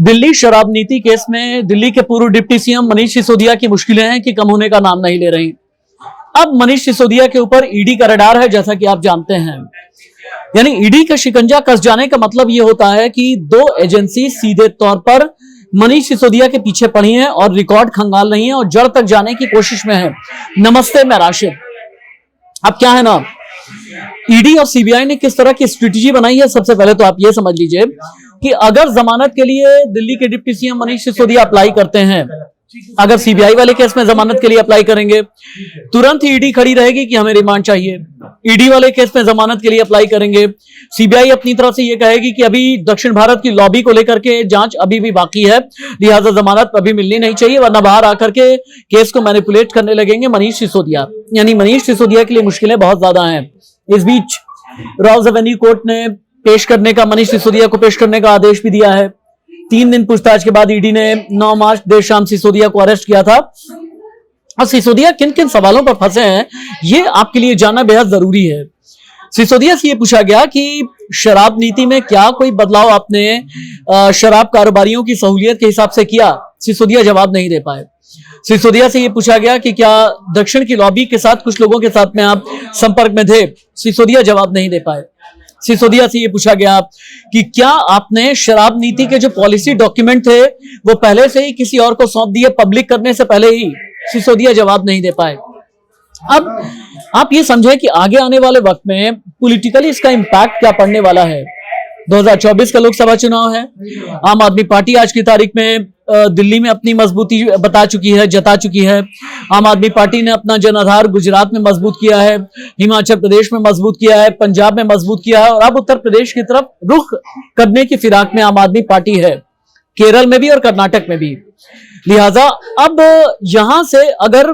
दिल्ली शराब नीति केस में दिल्ली के पूर्व डिप्टी सीएम मनीष सिसोदिया की मुश्किलें हैं कि कम होने का नाम नहीं ले रही। अब मनीष सिसोदिया के ऊपर ईडी का रडार है, जैसा कि आप जानते हैं। यानी ईडी का शिकंजा कस जाने का मतलब यह होता है कि दो एजेंसी सीधे तौर पर मनीष सिसोदिया के पीछे पड़ी हैं और रिकॉर्ड खंगाल रही हैं और जड़ तक जाने की कोशिश में है। नमस्ते, मैं राशिद। अब क्या है ना, ईडी और सीबीआई ने किस तरह की स्ट्रेटेजी बनाई है, सबसे पहले तो आप ये समझ लीजिए कि अगर जमानत के लिए दिल्ली के deputy CM Manish Sisodia apply करते हैं, अगर सीबीआई वाले केस में जमानत के लिए अप्लाई करेंगे, तुरंत ही ईडी खड़ी रहेगी कि हमें रिमांड चाहिए। ईडी वाले केस में जमानत के लिए अप्लाई करेंगे, सीबीआई अपनी तरफ से यह कहेगी कि अभी दक्षिण भारत की लॉबी को लेकर के जांच अभी भी बाकी है, लिहाजा जमानत अभी मिलनी नहीं चाहिए, वरना बाहर आकर के केस को मैनिपुलेट करने लगेंगे मनीष सिसोदिया। यानी मनीष सिसोदिया के लिए मुश्किलें बहुत ज्यादा हैं। इस बीच रॉल्स एवेन्यू कोर्ट ने मनीष सिसोदिया को पेश करने का आदेश भी दिया है। 3 दिन पूछताछ के बाद ईडी ने 9 मार्च देर शाम सिसोदिया को अरेस्ट किया था। और सिसोदिया किन किन सवालों पर फंसे हैं, ये आपके लिए जानना बेहद जरूरी है। सिसोदिया से यह पूछा गया कि शराब नीति में क्या कोई बदलाव आपने शराब कारोबारियों की सहूलियत के हिसाब से किया। सिसोदिया जवाब नहीं दे पाए। सिसोदिया से यह पूछा गया कि क्या दक्षिण की लॉबी के साथ कुछ लोगों के साथ में आप संपर्क में थे। सिसोदिया जवाब नहीं दे पाए। सिसोदिया से यह पूछा गया कि क्या आपने शराब नीति के जो पॉलिसी डॉक्यूमेंट थे वो पहले से ही किसी और को सौंप दिए, पब्लिक करने से पहले ही। सिसोदिया जवाब नहीं दे पाए। अब आप ये समझें कि आगे आने वाले वक्त में पॉलिटिकली इसका इंपैक्ट क्या पड़ने वाला है। 2024 का लोकसभा चुनाव है। आम आदमी पार्टी आज की तारीख में दिल्ली में अपनी मजबूती जता चुकी है। आम आदमी पार्टी ने अपना जनाधार गुजरात में मजबूत किया है, हिमाचल प्रदेश में मजबूत किया है, पंजाब में मजबूत किया है और अब उत्तर प्रदेश की तरफ रुख करने की फिराक में आम आदमी पार्टी है, केरल में भी और कर्नाटक में भी। लिहाजा अब यहां से अगर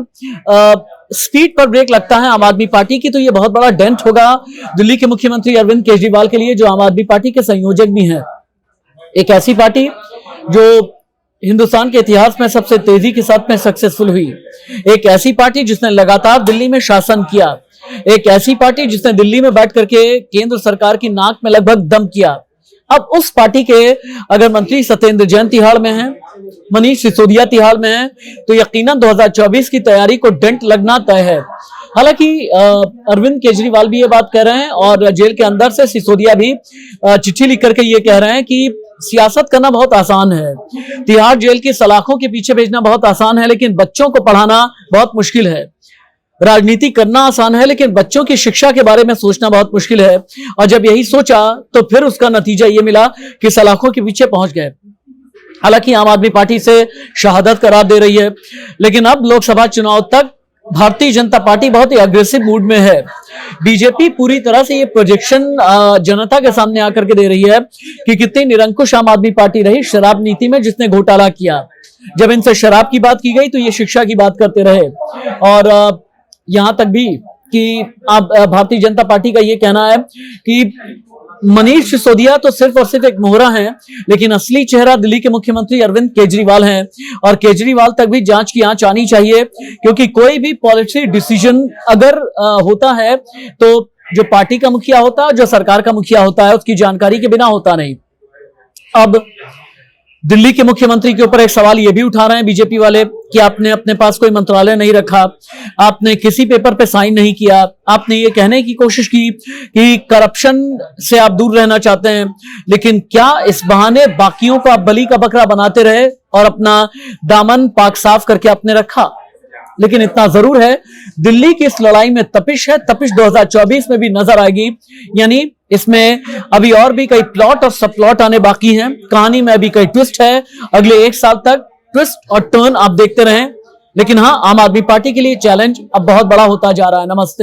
स्पीड पर ब्रेक लगता है आम आदमी पार्टी की, तो यह बहुत बड़ा डेंट होगा दिल्ली के मुख्यमंत्री अरविंद केजरीवाल के लिए, जो आम आदमी पार्टी के संयोजक भी हैं। एक ऐसी पार्टी जो हिंदुस्तान के इतिहास में सबसे तेजी के साथ में सक्सेसफुल हुई, एक ऐसी पार्टी जिसने लगातार दिल्ली में शासन किया, एक ऐसी पार्टी जिसने दिल्ली में बैठ करके केंद्र सरकार की नाक में लगभग दम किया। अब उस पार्टी के अगर मंत्री सत्येंद्र जैन तिहाड़ में हैं, मनीष सिसोदिया तिहाड़ में हैं, तो यकीनन 2024 की तैयारी को डेंट लगना तय है। हालांकि अरविंद केजरीवाल भी ये बात कह रहे हैं और जेल के अंदर से सिसोदिया भी चिट्ठी लिख करके ये कह रहे हैं कि सियासत करना बहुत आसान है, तिहाड़ जेल की सलाखों के पीछे भेजना बहुत आसान है, लेकिन बच्चों को पढ़ाना बहुत मुश्किल है। राजनीति करना आसान है, लेकिन बच्चों की शिक्षा के बारे में सोचना बहुत मुश्किल है। और जब यही सोचा तो फिर उसका नतीजा ये मिला कि सलाखों के पीछे पहुंच गए। हालांकि आम आदमी पार्टी से शहादत करार दे रही है, लेकिन अब लोकसभा चुनाव तक भारतीय जनता पार्टी बहुत ही अग्रेसिव मूड में है। बीजेपी पूरी तरह से ये प्रोजेक्शन जनता के सामने आकर के दे रही है कि कितनी निरंकुश आम आदमी पार्टी रही शराब नीति में, जिसने घोटाला किया। जब इनसे शराब की बात की गई तो ये शिक्षा की बात करते रहे और यहां तक भी कि अब भारतीय जनता पार्टी का ये कहना है कि मनीष सिसोदिया तो सिर्फ और सिर्फ एक मोहरा है, लेकिन असली चेहरा दिल्ली के मुख्यमंत्री अरविंद केजरीवाल हैं और केजरीवाल तक भी जांच की आंच आनी चाहिए, क्योंकि कोई भी पॉलिसी डिसीजन अगर होता है तो जो पार्टी का मुखिया होता है, जो सरकार का मुखिया होता है, उसकी जानकारी के बिना होता नहीं। अब दिल्ली के मुख्यमंत्री के ऊपर एक सवाल ये भी उठा रहे हैं बीजेपी वाले कि आपने अपने पास कोई मंत्रालय नहीं रखा, आपने किसी पेपर पे साइन नहीं किया, आपने ये कहने की कोशिश की कि करप्शन से आप दूर रहना चाहते हैं, लेकिन क्या इस बहाने बाकियों को आप बलि का बकरा बनाते रहे और अपना दामन पाक साफ करके आपने रखा। लेकिन इतना जरूर है, दिल्ली की इस लड़ाई में तपिश है, तपिश 2024 में भी नजर आएगी। यानी इसमें अभी और भी कई प्लॉट और सब प्लॉट आने बाकी हैं, कहानी में अभी कई ट्विस्ट है। अगले 1 साल तक ट्विस्ट और टर्न आप देखते रहें। लेकिन हाँ, आम आदमी पार्टी के लिए चैलेंज अब बहुत बड़ा होता जा रहा है। नमस्ते।